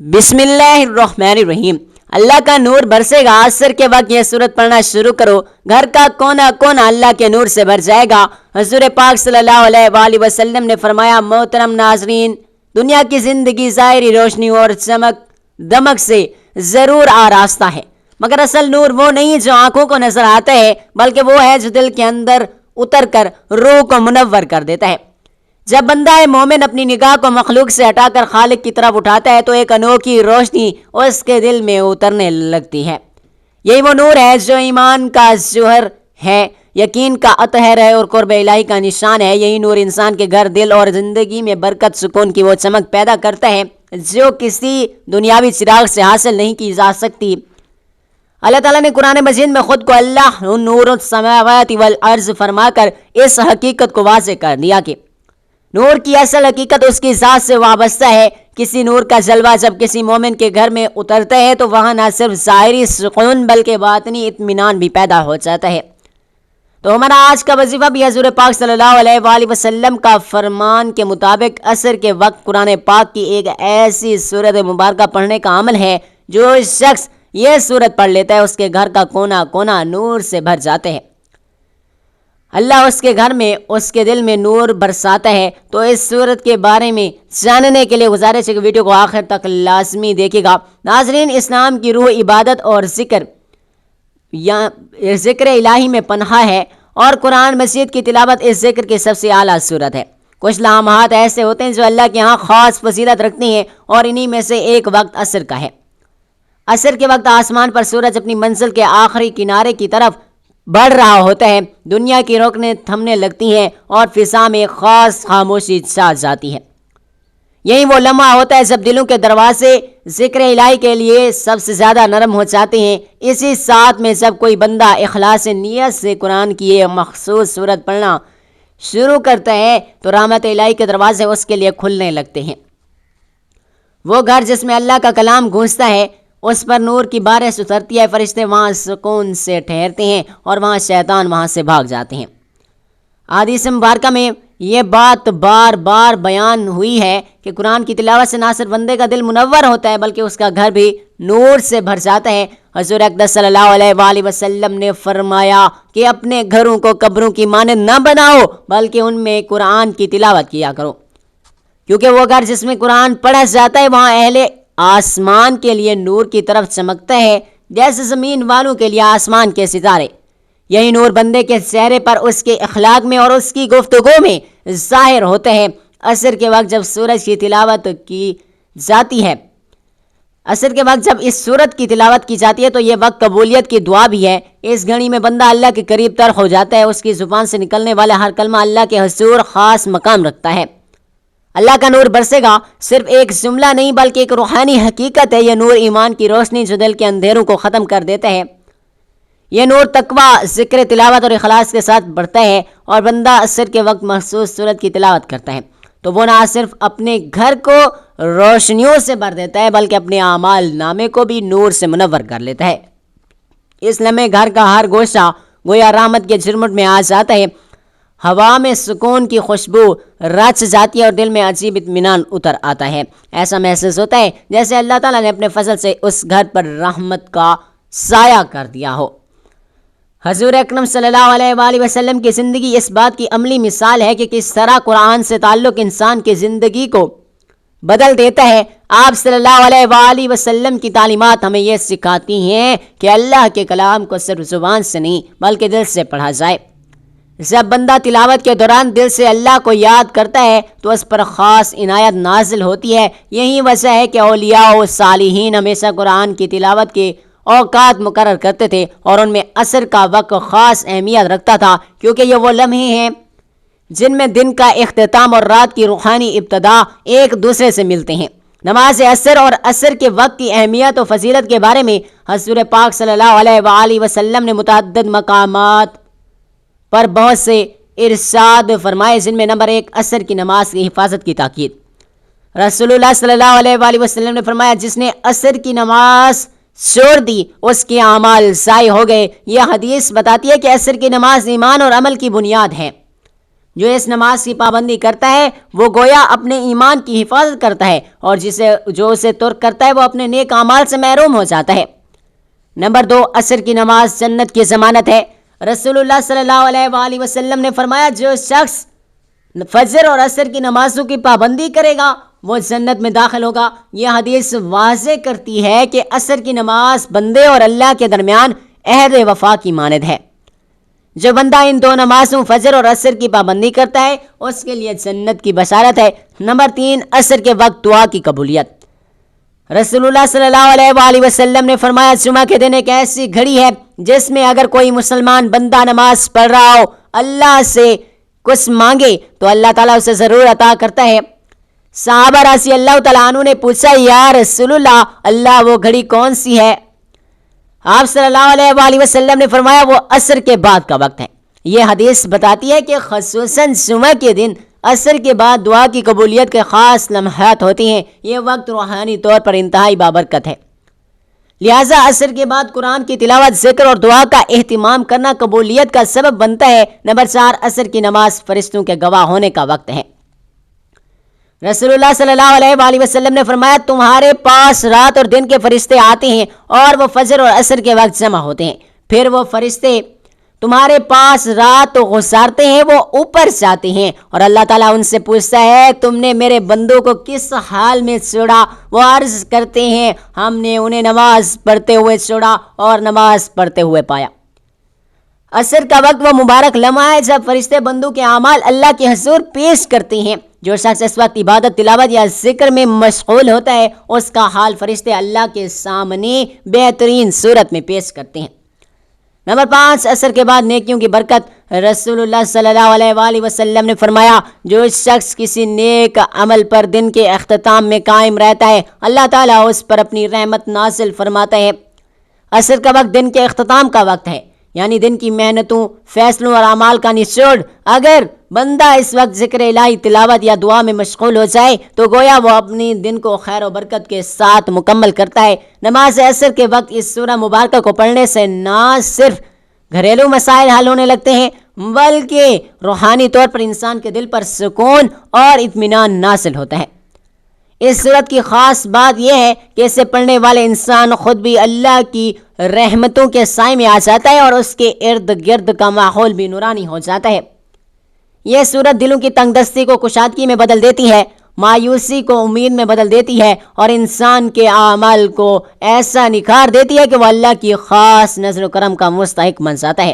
بسم اللہ الرحمن الرحیم۔ اللہ کا نور برسے گا، عصر کے وقت یہ سورت پڑھنا شروع کرو، گھر کا کونا کونا اللہ کے نور سے بھر جائے گا۔ حضور پاک صلی اللہ علیہ وآلہ وسلم نے فرمایا، محترم ناظرین، دنیا کی زندگی ظاہری روشنی اور چمک دمک سے ضرور آراستہ ہے، مگر اصل نور وہ نہیں جو آنکھوں کو نظر آتا ہے، بلکہ وہ ہے جو دل کے اندر اتر کر روح کو منور کر دیتا ہے۔ جب بندہ مومن اپنی نگاہ کو مخلوق سے ہٹا کر خالق کی طرف اٹھاتا ہے تو ایک انوکھی روشنی اس کے دل میں اترنے لگتی ہے۔ یہی وہ نور ہے جو ایمان کا جوہر ہے، یقین کا اطہر ہے اور قرب الہی کا نشان ہے۔ یہی نور انسان کے گھر، دل اور زندگی میں برکت، سکون کی وہ چمک پیدا کرتا ہے جو کسی دنیاوی چراغ سے حاصل نہیں کی جا سکتی۔ اللہ تعالیٰ نے قرآن مجید میں خود کو اللہ نور السماوات والارض فرما کر اس حقیقت کو واضح کر دیا کہ نور کی اصل حقیقت اس کی ذات سے وابستہ ہے۔ کسی نور کا جلوہ جب کسی مومن کے گھر میں اترتا ہے تو وہاں نہ صرف ظاہری سکون بلکہ باطنی اطمینان بھی پیدا ہو جاتا ہے۔ تو ہمارا آج کا وظیفہ بھی حضور پاک صلی اللہ علیہ وآلہ وسلم کا فرمان کے مطابق عصر کے وقت قرآن پاک کی ایک ایسی سورت مبارکہ پڑھنے کا عمل ہے۔ جو شخص یہ سورت پڑھ لیتا ہے اس کے گھر کا کونا کونا نور سے بھر جاتے ہیں۔ اللہ اس کے گھر میں، اس کے دل میں نور برساتا ہے۔ تو اس صورت کے بارے میں جاننے کے لیے گزارش ہے کہ ویڈیو کو آخر تک لازمی دیکھے گا۔ ناظرین، اسلام کی روح عبادت اور ذکر الہی میں پنہا ہے اور قرآن مجید کی تلاوت اس ذکر کی سب سے اعلیٰ صورت ہے۔ کچھ لمحات ایسے ہوتے ہیں جو اللہ کے ہاں خاص فضیلت رکھتی ہیں اور انہی میں سے ایک وقت عصر کا ہے۔ عصر کے وقت آسمان پر سورج اپنی منزل کے آخری کنارے کی طرف بڑھ رہا ہوتا ہے، دنیا کی روکنے تھمنے لگتی ہیں اور فضا میں خاص خاموشی چھا جاتی ہے۔ یہی وہ لمحہ ہوتا ہے جب دلوں کے دروازے ذکر الہی کے لیے سب سے زیادہ نرم ہو جاتے ہیں۔ اسی ساتھ میں جب کوئی بندہ اخلاص نیت سے قرآن کی یہ مخصوص سورت پڑھنا شروع کرتا ہے تو رحمت الہی کے دروازے اس کے لیے کھلنے لگتے ہیں۔ وہ گھر جس میں اللہ کا کلام گونجتا ہے، اس پر نور کی بارش اترتی ہے، فرشتے وہاں سکون سے ٹھہرتے ہیں اور وہاں شیطان وہاں سے بھاگ جاتے ہیں۔ حدیث مبارکہ میں یہ بات بار بار بیان ہوئی ہے کہ قرآن کی تلاوت سے نہ صرف بندے کا دل منور ہوتا ہے بلکہ اس کا گھر بھی نور سے بھر جاتا ہے۔ حضور اقدس صلی اللہ علیہ وآلہ وسلم نے فرمایا کہ اپنے گھروں کو قبروں کی مانند نہ بناؤ بلکہ ان میں قرآن کی تلاوت کیا کرو، کیونکہ وہ گھر جس میں قرآن پڑھا جاتا ہے وہاں اہل آسمان کے لیے نور کی طرف چمکتا ہے جیسے زمین والوں کے لیے آسمان کے ستارے۔ یہی نور بندے کے چہرے پر، اس کے اخلاق میں اور اس کی گفتگو میں ظاہر ہوتا ہے۔ عصر کے وقت جب سورج کی تلاوت کی جاتی ہے جب اس سورت کی تلاوت کی جاتی ہے تو یہ وقت قبولیت کی دعا بھی ہے۔ اس گھڑی میں بندہ اللہ کے قریب تر ہو جاتا ہے، اس کی زبان سے نکلنے والا ہر کلمہ اللہ کے حضور خاص مقام رکھتا ہے۔ اللہ کا نور برسے گا صرف ایک جملہ نہیں بلکہ ایک روحانی حقیقت ہے۔ یہ نور ایمان کی روشنی جو دل کے اندھیروں کو ختم کر دیتا ہے۔ یہ نور تقویٰ، ذکر، تلاوت اور اخلاص کے ساتھ بڑھتا ہے اور بندہ عصر کے وقت مخصوص سورت کی تلاوت کرتا ہے تو وہ نہ صرف اپنے گھر کو روشنیوں سے بھر دیتا ہے بلکہ اپنے اعمال نامے کو بھی نور سے منور کر لیتا ہے۔ اس لمحے گھر کا ہر گوشہ گویا رحمت کے جھرمٹ میں آ جاتا ہے، ہوا میں سکون کی خوشبو رچ جاتی ہے اور دل میں عجیب اطمینان اتر آتا ہے۔ ایسا محسوس ہوتا ہے جیسے اللہ تعالیٰ نے اپنے فضل سے اس گھر پر رحمت کا سایہ کر دیا ہو۔ حضور اکرم صلی اللہ علیہ وآلہ وسلم کی زندگی اس بات کی عملی مثال ہے کہ کس طرح قرآن سے تعلق انسان کی زندگی کو بدل دیتا ہے۔ آپ صلی اللہ علیہ وآلہ وسلم کی تعلیمات ہمیں یہ سکھاتی ہیں کہ اللہ کے کلام کو صرف زبان سے نہیں بلکہ دل سے پڑھا جائے۔ جب بندہ تلاوت کے دوران دل سے اللہ کو یاد کرتا ہے تو اس پر خاص عنایت نازل ہوتی ہے۔ یہی وجہ ہے کہ اولیاء و صالحین ہمیشہ قرآن کی تلاوت کے اوقات مقرر کرتے تھے اور ان میں عصر کا وقت خاص اہمیت رکھتا تھا، کیونکہ یہ وہ لمحے ہیں جن میں دن کا اختتام اور رات کی روحانی ابتدا ایک دوسرے سے ملتے ہیں۔ نماز عصر اور عصر کے وقت کی اہمیت و فضیلت کے بارے میں حضور پاک صلی اللہ علیہ وآلہ وسلم نے متعدد مقامات پر بہت سے ارشاد فرمائے، جن میں نمبر 1 عصر کی نماز کی حفاظت کی تاکید۔ رسول اللہ صلی اللہ علیہ وآلہ وسلم نے فرمایا، جس نے عصر کی نماز چھوڑ دی اس کے اعمال ضائع ہو گئے۔ یہ حدیث بتاتی ہے کہ عصر کی نماز ایمان اور عمل کی بنیاد ہے۔ جو اس نماز کی پابندی کرتا ہے وہ گویا اپنے ایمان کی حفاظت کرتا ہے، اور جو اسے ترک کرتا ہے وہ اپنے نیک اعمال سے محروم ہو جاتا ہے۔ نمبر 2، عصر کی نماز جنت کی ضمانت ہے۔ رسول اللہ صلی اللہ علیہ وآلہ وسلم نے فرمایا جو شخص فجر اور عصر کی نمازوں کی پابندی کرے گا وہ جنت میں داخل ہوگا۔ یہ حدیث واضح کرتی ہے کہ عصر کی نماز بندے اور اللہ کے درمیان عہد وفا کی مانند ہے۔ جو بندہ ان دو نمازوں فجر اور عصر کی پابندی کرتا ہے اس کے لیے جنت کی بشارت ہے۔ نمبر 3، عصر کے وقت دعا کی قبولیت۔ رسول اللہ صلی اللہ علیہ وآلہ وسلم نے فرمایا جمعہ کے دن ایک ایسی گھڑی ہے جس میں اگر کوئی مسلمان بندہ نماز پڑھ رہا ہو اللہ سے کچھ مانگے تو اللہ تعالیٰ اسے ضرور عطا کرتا ہے۔ صحابہ رضی اللہ تعالیٰ عنہ نے پوچھا یا رسول اللہ وہ گھڑی کون سی ہے؟ آپ صلی اللہ علیہ وآلہ وسلم نے فرمایا وہ عصر کے بعد کا وقت ہے۔ یہ حدیث بتاتی ہے کہ خصوصاً جمعہ کے دن عصر کے بعد دعا کی قبولیت کے خاص لمحات ہوتی ہیں۔ یہ وقت روحانی طور پر انتہائی بابرکت ہے، لہٰذا عصر کے بعد قرآن کی تلاوت، ذکر اور دعا کا اہتمام کرنا قبولیت کا سبب بنتا ہے۔ نمبر 4، عصر کی نماز فرشتوں کے گواہ ہونے کا وقت ہے۔ رسول اللہ صلی اللہ علیہ وآلہ وسلم نے فرمایا تمہارے پاس رات اور دن کے فرشتے آتے ہیں اور وہ فجر اور عصر کے وقت جمع ہوتے ہیں، پھر وہ فرشتے تمہارے پاس رات گزارتے ہیں، وہ اوپر جاتے ہیں اور اللہ تعالیٰ ان سے پوچھتا ہے تم نے میرے بندوں کو کس حال میں چھوڑا؟ وہ عرض کرتے ہیں ہم نے انہیں نماز پڑھتے ہوئے چھوڑا اور نماز پڑھتے ہوئے پایا۔ عصر کا وقت وہ مبارک لمحہ ہے جب فرشتے بندوں کے اعمال اللہ کے حضور پیش کرتے ہیں۔ جو شخص اس وقت عبادت، تلاوت یا ذکر میں مشغول ہوتا ہے اس کا حال فرشتے اللہ کے سامنے بہترین صورت میں پیش کرتے ہیں۔ نمبر 5، عصر کے بعد نیکیوں کی برکت۔ رسول اللہ صلی اللہ علیہ وآلہ وسلم نے فرمایا جو شخص کسی نیک عمل پر دن کے اختتام میں قائم رہتا ہے اللہ تعالیٰ اس پر اپنی رحمت نازل فرماتا ہے۔ عصر کا وقت دن کے اختتام کا وقت ہے، یعنی دن کی محنتوں، فیصلوں اور اعمال کا نچوڑ۔ اگر بندہ اس وقت ذکر الہی، تلاوت یا دعا میں مشغول ہو جائے تو گویا وہ اپنی دن کو خیر و برکت کے ساتھ مکمل کرتا ہے۔ نماز عصر کے وقت اس سورہ مبارکہ کو پڑھنے سے نہ صرف گھریلو مسائل حل ہونے لگتے ہیں بلکہ روحانی طور پر انسان کے دل پر سکون اور اطمینان نازل ہوتا ہے۔ اس صورت کی خاص بات یہ ہے کہ اسے پڑھنے والے انسان خود بھی اللہ کی رحمتوں کے سائے میں آ جاتا ہے اور اس کے ارد گرد کا ماحول بھی نورانی ہو جاتا ہے۔ یہ صورت دلوں کی تنگ دستی کو کشادگی میں بدل دیتی ہے، مایوسی کو امید میں بدل دیتی ہے اور انسان کے اعمال کو ایسا نکھار دیتی ہے کہ وہ اللہ کی خاص نظر و کرم کا مستحق بن جاتا ہے۔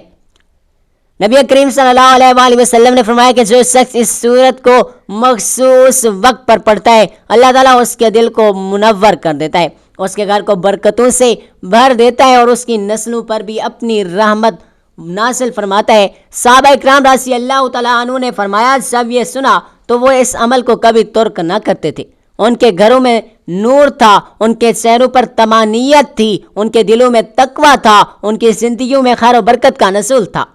نبی کریم صلی اللہ علیہ وآلہ وسلم نے فرمایا کہ جو شخص اس سورت کو مخصوص وقت پر پڑھتا ہے اللہ تعالیٰ اس کے دل کو منور کر دیتا ہے، اس کے گھر کو برکتوں سے بھر دیتا ہے اور اس کی نسلوں پر بھی اپنی رحمت نازل فرماتا ہے۔ صحابہ اکرام رضی اللہ تعالیٰ عنہ نے فرمایا جب یہ سنا تو وہ اس عمل کو کبھی ترک نہ کرتے تھے۔ ان کے گھروں میں نور تھا، ان کے چہروں پر طمانینت تھی، ان کے دلوں میں تقویٰ تھا، ان کی زندگیوں میں خیر و برکت کا نزول تھا۔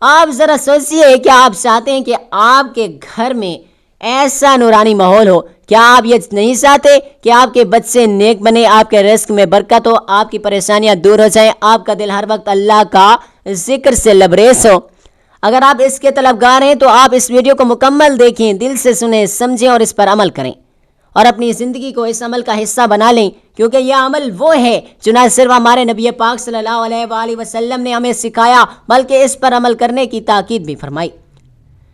آپ ذرا سوچئے کہ آپ چاہتے ہیں کہ آپ کے گھر میں ایسا نورانی ماحول ہو؟ کیا آپ یہ نہیں چاہتے کہ آپ کے بچے نیک بنے، آپ کے رزق میں برکت ہو، آپ کی پریشانیاں دور ہو جائیں، آپ کا دل ہر وقت اللہ کا ذکر سے لبریز ہو؟ اگر آپ اس کے طلبگار ہیں تو آپ اس ویڈیو کو مکمل دیکھیں، دل سے سنیں، سمجھیں اور اس پر عمل کریں اور اپنی زندگی کو اس عمل کا حصہ بنا لیں، کیونکہ یہ عمل وہ ہے جو نہ صرف ہمارے نبی پاک صلی اللہ علیہ وآلہ وسلم نے ہمیں سکھایا بلکہ اس پر عمل کرنے کی تاکید بھی فرمائی۔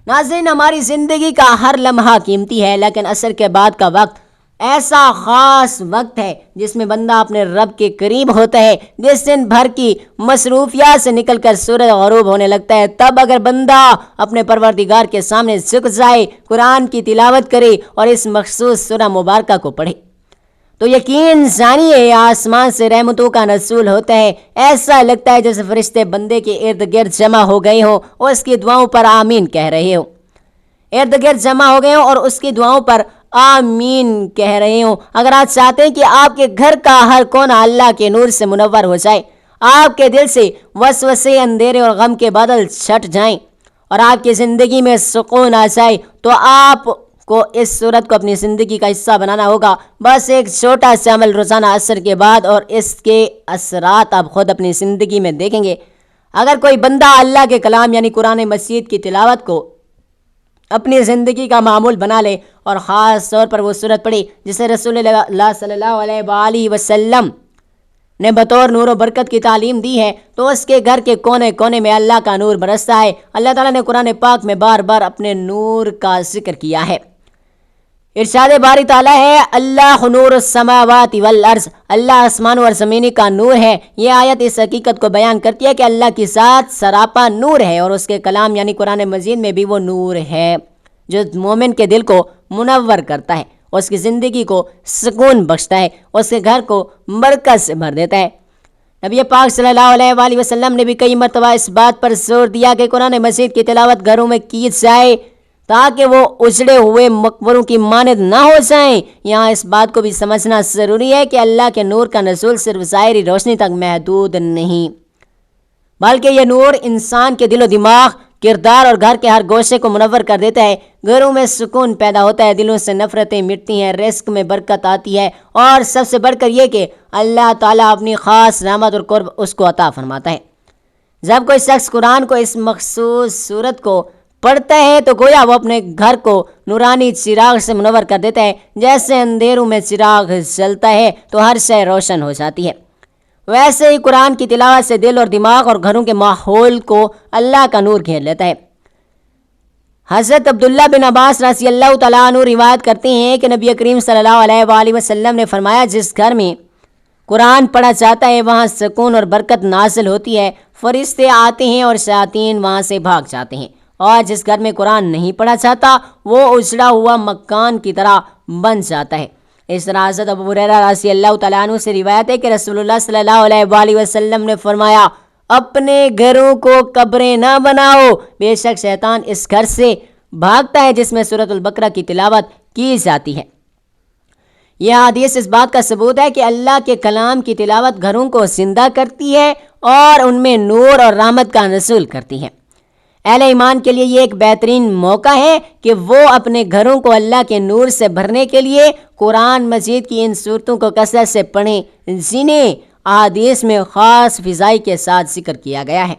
ناظرین، ہماری زندگی کا ہر لمحہ قیمتی ہے، لیکن عصر کے بعد کا وقت ایسا خاص وقت ہے جس میں بندہ اپنے رب کے قریب ہوتا ہے۔ جس دن بھر کی مصروفیات سے نکل کر سورج غروب ہونے لگتا ہے، تب اگر بندہ اپنے پروردگار کے سامنے جھک جائے، قرآن کی تلاوت کرے اور اس مخصوص سورہ مبارکہ کو پڑھے تو یقین جانیے آسمان سے رحمتوں کا نزول ہوتا ہے۔ ایسا لگتا ہے جیسے فرشتے بندے کے ارد گرد جمع ہو گئے ہوں اور اس کی دعاؤں پر آمین کہہ رہے ہوں، ارد گرد جمع ہو گئے ہوں اور اس کی دعاؤں پر آمین کہہ رہے ہوں۔ اگر آپ چاہتے ہیں کہ آپ کے گھر کا ہر کونا اللہ کے نور سے منور ہو جائے، آپ کے دل سے وسوسے، اندھیرے اور غم کے بادل چھٹ جائیں اور آپ کی زندگی میں سکون آ جائے، تو آپ کو اس صورت کو اپنی زندگی کا حصہ بنانا ہوگا۔ بس ایک چھوٹا سا عمل روزانہ عصر کے بعد اور اس کے اثرات آپ خود اپنی زندگی میں دیکھیں گے۔ اگر کوئی بندہ اللہ کے کلام یعنی قرآن مجید کی تلاوت کو اپنی زندگی کا معمول بنا لے، اور خاص طور پر وہ سورت پڑھی جسے رسول اللہ صلی اللہ علیہ وآلہ وسلم نے بطور نور و برکت کی تعلیم دی ہے، تو اس کے گھر کے کونے کونے میں اللہ کا نور برستا ہے۔ اللہ تعالیٰ نے قرآن پاک میں بار بار اپنے نور کا ذکر کیا ہے۔ ارشاد باری تعالیٰ ہے، اللہ نور السماوات والارض، اللہ آسمان اور زمینی کا نور ہے۔ یہ آیت اس حقیقت کو بیان کرتی ہے کہ اللہ کی ذات سراپا نور ہے، اور اس کے کلام یعنی قرآن مجید میں بھی وہ نور ہے جو مومن کے دل کو منور کرتا ہے، اس کی زندگی کو سکون بخشتا ہے، اس کے گھر کو برکت سے بھر دیتا ہے۔ نبی پاک صلی اللہ علیہ وآلہ وسلم نے بھی کئی مرتبہ اس بات پر زور دیا کہ قرآن مجید کی تلاوت گھروں میں کی جائے تاکہ وہ اجڑے ہوئے مقبروں کی مانند نہ ہو جائیں۔ یہاں اس بات کو بھی سمجھنا ضروری ہے کہ اللہ کے نور کا نزول صرف ظاہری روشنی تک محدود نہیں، بلکہ یہ نور انسان کے دل و دماغ، کردار اور گھر کے ہر گوشے کو منور کر دیتا ہے۔ گھروں میں سکون پیدا ہوتا ہے، دلوں سے نفرتیں مٹتی ہیں، رزق میں برکت آتی ہے، اور سب سے بڑھ کر یہ کہ اللہ تعالیٰ اپنی خاص رحمت اور قرب اس کو عطا فرماتا ہے۔ جب کوئی شخص قرآن کو اس مخصوص صورت کو پڑھتا ہے تو گویا وہ اپنے گھر کو نورانی چراغ سے منور کر دیتا ہے۔ جیسے اندھیروں میں چراغ جلتا ہے تو ہر شے روشن ہو جاتی ہے، ویسے ہی قرآن کی تلاوت سے دل اور دماغ اور گھروں کے ماحول کو اللہ کا نور گھیر لیتا ہے۔ حضرت عبداللہ بن عباس رضی اللہ تعالیٰ عنہ روایت کرتے ہیں کہ نبی کریم صلی اللہ علیہ وآلہ وسلم نے فرمایا، جس گھر میں قرآن پڑھا جاتا ہے وہاں سکون اور برکت نازل ہوتی ہے، فرشتے آتے ہیں اور شیاطین وہاں سے بھاگ جاتے ہیں، اور جس گھر میں قرآن نہیں پڑھا جاتا وہ اجڑا ہوا مکان کی طرح بن جاتا ہے۔ اس طرح حضرت ابو ہریرہ رضی اللہ تعالیٰ عنہ سے روایت ہے کہ رسول اللہ صلی اللہ علیہ وآلہ وسلم نے فرمایا، اپنے گھروں کو قبریں نہ بناؤ، بے شک شیطان اس گھر سے بھاگتا ہے جس میں سورۃ البقرہ کی تلاوت کی جاتی ہے۔ یہ حدیث اس بات کا ثبوت ہے کہ اللہ کے کلام کی تلاوت گھروں کو زندہ کرتی ہے اور ان میں نور اور رحمت کا نزول کرتی ہے۔ اہل ایمان کے لیے یہ ایک بہترین موقع ہے کہ وہ اپنے گھروں کو اللہ کے نور سے بھرنے کے لیے قرآن مجید کی ان صورتوں کو کثرت سے پڑھیں، جنہیں احادیث میں خاص فضائی کے ساتھ ذکر کیا گیا ہے۔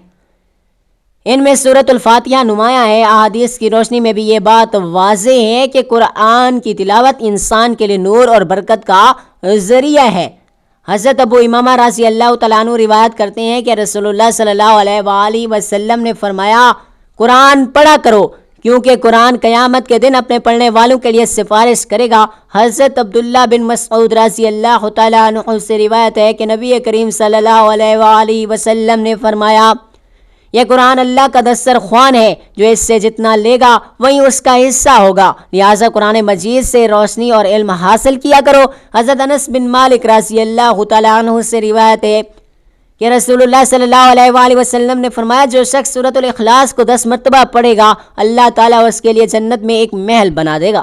ان میں سورۃ الفاتحہ نمایاں ہے۔ احادیث کی روشنی میں بھی یہ بات واضح ہے کہ قرآن کی تلاوت انسان کے لیے نور اور برکت کا ذریعہ ہے۔ حضرت ابو امامہ رضی اللہ تعالیٰ عنہ روایت کرتے ہیں کہ رسول اللہ صلی اللہ علیہ وآلہ وسلم نے فرمایا، قرآن پڑھا کرو کیونکہ قرآن قیامت کے دن اپنے پڑھنے والوں کے لیے سفارش کرے گا۔ حضرت عبداللہ بن مسعود رضی اللہ تعالیٰ عنہ سے روایت ہے کہ نبی کریم صلی اللہ علیہ وآلہ وسلم نے فرمایا، یہ قرآن اللہ کا دسترخوان ہے، جو اس سے جتنا لے گا وہی اس کا حصہ ہوگا، لہٰذا قرآن مجید سے روشنی اور علم حاصل کیا کرو۔ حضرت انس بن مالک رضی اللہ تعالیٰ عنہ سے روایت ہے کہ رسول اللہ صلی اللہ علیہ وآلہ وسلم نے فرمایا، جو شخص سورۃ الاخلاص کو 10 مرتبہ پڑھے گا اللہ تعالیٰ اس کے لیے جنت میں ایک محل بنا دے گا۔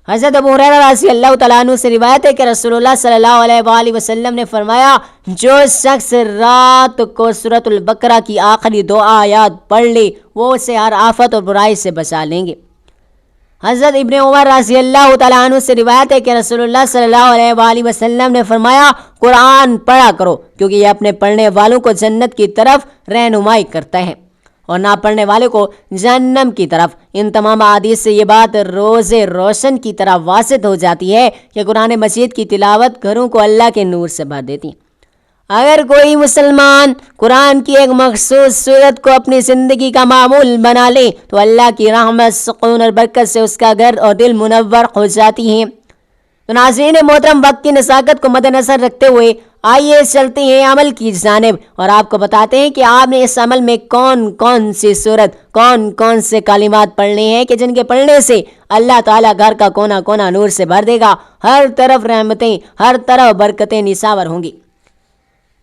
حضرت ابو ہریرہ رضی اللہ تعالیٰ عنہ سے روایت ہے کہ رسول اللہ صلی اللہ علیہ وآلہ وسلم نے فرمایا، جو شخص رات کو سورۃ البقرہ کی آخری 2 آیات پڑھ لے وہ اسے ہر آفت اور برائی سے بچا لیں گے۔ حضرت ابن عمر رضی اللہ تعالیٰ عنہ سے روایت ہے کہ رسول اللہ صلی اللہ علیہ وآلہ وسلم نے فرمایا، قرآن پڑھا کرو کیونکہ یہ اپنے پڑھنے والوں کو جنت کی طرف رہنمائی کرتا ہے اور نہ پڑھنے والے کو جہنم کی طرف۔ ان تمام احادیث سے یہ بات روز روشن کی طرح واضح ہو جاتی ہے کہ قرآن مجید کی تلاوت گھروں کو اللہ کے نور سے بھر دیتی ہے۔ اگر کوئی مسلمان قرآن کی ایک مخصوص صورت کو اپنی زندگی کا معمول بنا لے تو اللہ کی رحمت، سکون اور برکت سے اس کا گھر اور دل منور ہو جاتی ہیں۔ تو ناظرین محترم، وقت کی نزاکت کو مد نظر رکھتے ہوئے آئیے چلتے ہیں عمل کی جانب، اور آپ کو بتاتے ہیں کہ آپ نے اس عمل میں کون کون سی صورت، کون کون سے کلمات پڑھنے ہیں کہ جن کے پڑھنے سے اللہ تعالیٰ گھر کا کونا کونا نور سے بھر دے گا، ہر طرف رحمتیں، ہر طرف برکتیں نثار ہوں گی۔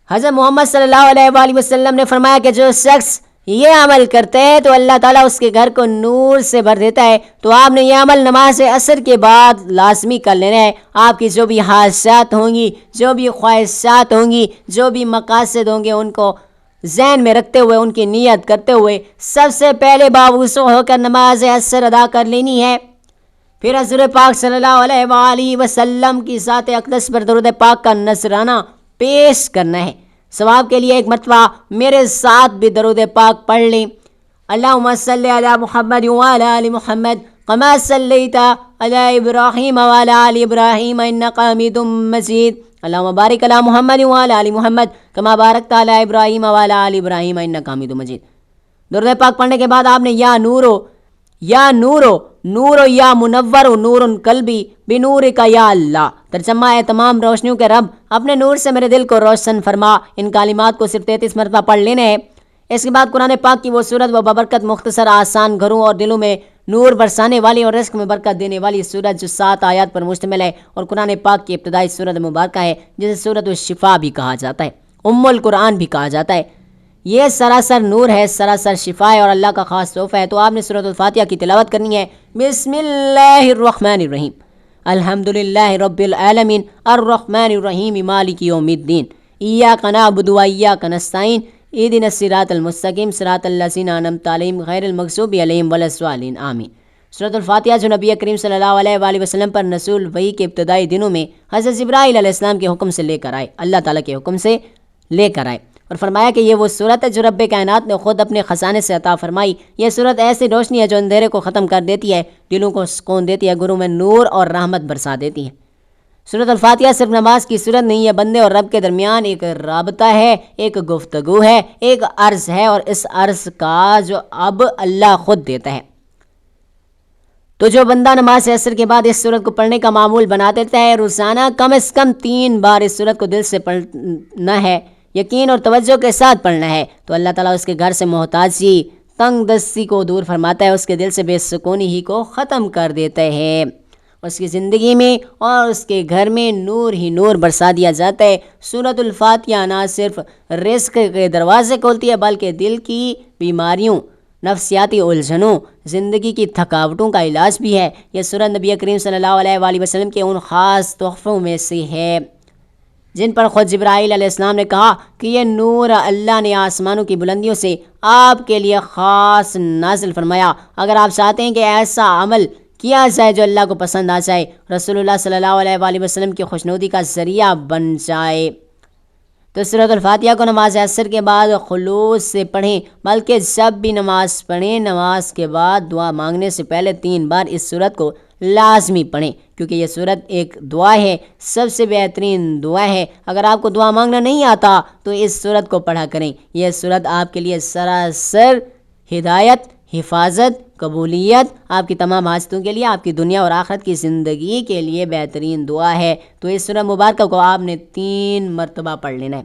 حضرت محمد صلی اللہ علیہ وآلہ وسلم نے فرمایا کہ جو شخص یہ عمل کرتا ہے تو اللہ تعالیٰ اس کے گھر کو نور سے بھر دیتا ہے۔ تو آپ نے یہ عمل نماز عصر کے بعد لازمی کر لینا ہے۔ آپ کی جو بھی خواہشات ہوں گی، جو بھی خواہشات ہوں گی، جو بھی مقاصد ہوں گے، ان کو ذہن میں رکھتے ہوئے، ان کی نیت کرتے ہوئے سب سے پہلے باوضو ہو کر نماز عصر ادا کر لینی ہے۔ پھر حضور پاک صلی اللہ علیہ وآلہ وسلم کی ذات اقدس پر درود پاک کا نذرانہ پیش کرنا ہے۔ ثواب کے لیے ایک مرتبہ میرے ساتھ بھی درود پاک پڑھ لیں۔ اللہم صلی علی محمد وعلی آل محمد کما صلیت علی ابراہیم وعلی آل ابراہیم انک حمید مجید اللہم بارک علی محمد وعلی آل محمد کما بارکت علی ابراہیم وعلی آل ابراہیم انک حمید مجید۔ درود پاک پڑھنے کے بعد آپ نے یا نورو یا منور نور قلبی بنور کا یا اللہ، ترجمہ ہے تمام روشنیوں کے رب اپنے نور سے میرے دل کو روشن فرما۔ ان کلمات کو صرف 33 مرتبہ پڑھ لینے ہیں۔ اس کے بعد قرآن پاک کی وہ سورت وہ ببرکت مختصر آسان گھروں اور دلوں میں نور برسانے والی اور رزق میں برکت دینے والی سورت جو 7 آیات پر مشتمل ہے اور قرآن پاک کی ابتدائی سورت مبارکہ ہے، جسے سورت الشفا بھی کہا جاتا ہے، ام القرآن بھی کہا جاتا ہے۔ یہ سراسر نور ہے، سراسر شفا ہے اور اللہ کا خاص تحفہ ہے۔ تو آپ نے سورۃ الفاتحہ کی تلاوت کرنی ہے۔ بسم اللہ الرحمن الرحیم، الحمدللہ رب العالمین الرحمن الرحیم مالک یوم الدین، ایاک نعبد و ایاک نستعین، اہدنا الصراط المستقیم صراط الذین انعمت علیہم غیر المغضوب علیہم ولا الضالین، آمین۔ سورۃ الفاتحہ جو نبی کریم صلی اللہ علیہ وآلہ وسلم پر نزول وحی کے ابتدائی دنوں میں حضرت جبرائیل علیہ السلام کے حکم سے لے کر آئے، اللہ تعالیٰ کے حکم سے لے کر آئے، اور فرمایا کہ یہ وہ صورت ہے جو رب کائنات نے خود اپنے خزانے سے عطا فرمائی۔ یہ صورت ایسی روشنی ہے جو اندھیرے کو ختم کر دیتی ہے، دلوں کو سکون دیتی ہے، گھروں میں نور اور رحمت برسا دیتی ہے۔ سورۃ الفاتحہ صرف نماز کی صورت نہیں ہے، بندے اور رب کے درمیان ایک رابطہ ہے، ایک گفتگو ہے، ایک عرض ہے، اور اس عرض کا جو اب اللہ خود دیتا ہے۔ تو جو بندہ نماز عصر کے بعد اس صورت کو پڑھنے کا معمول بنا دیتا ہے، روزانہ کم از کم 3 بار اس صورت کو دل سے پڑھنا ہے، یقین اور توجہ کے ساتھ پڑھنا ہے، تو اللہ تعالیٰ اس کے گھر سے محتاجی، تنگ دستی کو دور فرماتا ہے، اس کے دل سے بے سکونی ہی کو ختم کر دیتا ہے، اس کی زندگی میں اور اس کے گھر میں نور ہی نور برسا دیا جاتا ہے۔ سورۃ الفاتحہ نہ صرف رزق کے دروازے کھولتی ہے بلکہ دل کی بیماریوں، نفسیاتی الجھنوں، زندگی کی تھکاوٹوں کا علاج بھی ہے۔ یہ سورت نبی کریم صلی اللہ علیہ وآلہ وسلم کے ان خاص تحفوں میں سے ہے جن پر خود جبرائیل علیہ السلام نے کہا کہ یہ نور اللہ نے آسمانوں کی بلندیوں سے آپ کے لیے خاص نازل فرمایا۔ اگر آپ چاہتے ہیں کہ ایسا عمل کیا جائے جو اللہ کو پسند آ جائے، رسول اللہ صلی اللہ علیہ وآلہ وسلم کی خوشنودی کا ذریعہ بن جائے، تو سورۃ الفاتحہ کو نماز عصر کے بعد خلوص سے پڑھیں، بلکہ جب بھی نماز پڑھیں، نماز کے بعد دعا مانگنے سے پہلے 3 بار اس سورت کو لازمی پڑھیں، کیونکہ یہ سورت ایک دعا ہے، سب سے بہترین دعا ہے۔ اگر آپ کو دعا مانگنا نہیں آتا تو اس سورت کو پڑھا کریں۔ یہ سورت آپ کے لیے سراسر ہدایت، حفاظت، قبولیت، آپ کی تمام حاجتوں کے لیے، آپ کی دنیا اور آخرت کی زندگی کے لیے بہترین دعا ہے۔ تو اس سورہ مبارکہ کو آپ نے 3 مرتبہ پڑھ لینا ہے۔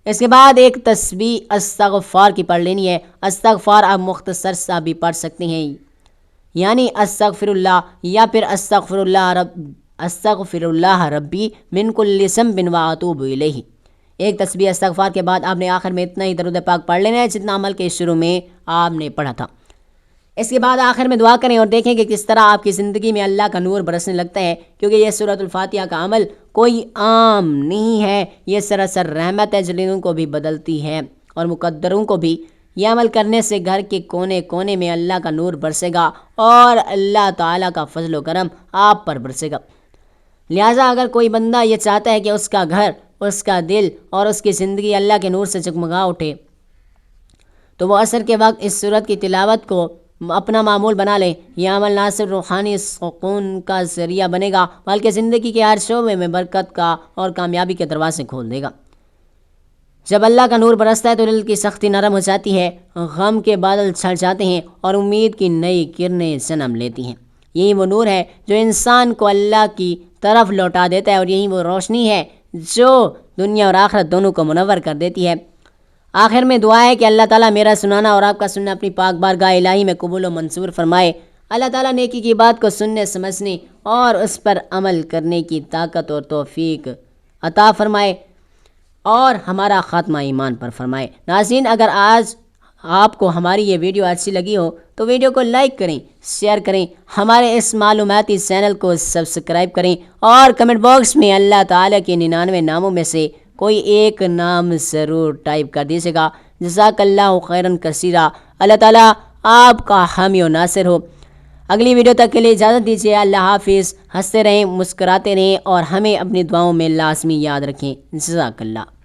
اس کے بعد ایک تسبیح استغفار کی پڑھ لینی ہے۔ استغفار آپ مختصر سا بھی پڑھ سکتے ہیں، یعنی استغفر اللہ یا پھر استغفر اللہ ربی من کل ذنب واتوب الیہ۔ ایک تسبیح استغفار کے بعد آپ نے آخر میں اتنا ہی درود پاک پڑھ لینا ہے جتنا عمل کے شروع میں آپ نے پڑھا تھا۔ اس کے بعد آخر میں دعا کریں اور دیکھیں کہ کس طرح آپ کی زندگی میں اللہ کا نور برسنے لگتا ہے، کیونکہ یہ سورۃ الفاتحہ کا عمل کوئی عام نہیں ہے، یہ سراسر رحمت ہے جو دلوں کو بھی بدلتی ہے اور مقدروں کو بھی۔ یہ عمل کرنے سے گھر کے کونے کونے میں اللہ کا نور برسے گا اور اللہ تعالیٰ کا فضل و کرم آپ پر برسے گا۔ لہٰذا اگر کوئی بندہ یہ چاہتا ہے کہ اس کا گھر، اس کا دل اور اس کی زندگی اللہ کے نور سے جگمگا اٹھے، تو وہ عصر کے وقت اس سورت کی تلاوت کو اپنا معمول بنا لیں۔ یہ عمل نہ صرف روحانی سکون کا ذریعہ بنے گا بلکہ زندگی کے ہر شعبے میں برکت کا اور کامیابی کے دروازے کھول دے گا۔ جب اللہ کا نور برستا ہے تو دل کی سختی نرم ہو جاتی ہے، غم کے بادل چھٹ جاتے ہیں اور امید کی نئی کرنیں جنم لیتی ہیں۔ یہی وہ نور ہے جو انسان کو اللہ کی طرف لوٹا دیتا ہے، اور یہی وہ روشنی ہے جو دنیا اور آخرت دونوں کو منور کر دیتی ہے۔ آخر میں دعا ہے کہ اللہ تعالیٰ میرا سنانا اور آپ کا سننا اپنی پاک بارگاہ الہی میں قبول و منظور فرمائے۔ اللہ تعالیٰ نیکی کی بات کو سننے، سمجھنے اور اس پر عمل کرنے کی طاقت اور توفیق عطا فرمائے اور ہمارا خاتمہ ایمان پر فرمائے۔ ناظرین، اگر آج آپ کو ہماری یہ ویڈیو اچھی لگی ہو تو ویڈیو کو لائک کریں، شیئر کریں، ہمارے اس معلوماتی چینل کو سبسکرائب کریں اور کمنٹ باکس میں اللہ تعالیٰ کے 99 ناموں میں سے کوئی ایک نام ضرور ٹائپ کر دیجیے گا۔ جزاک اللہ خیرن کثیرا۔ اللہ تعالیٰ آپ کا حامی و ناصر ہو۔ اگلی ویڈیو تک کے لیے اجازت دیجیے۔ اللہ حافظ۔ ہنستے رہیں، مسکراتے رہیں اور ہمیں اپنی دعاؤں میں لازمی یاد رکھیں۔ جزاک اللہ۔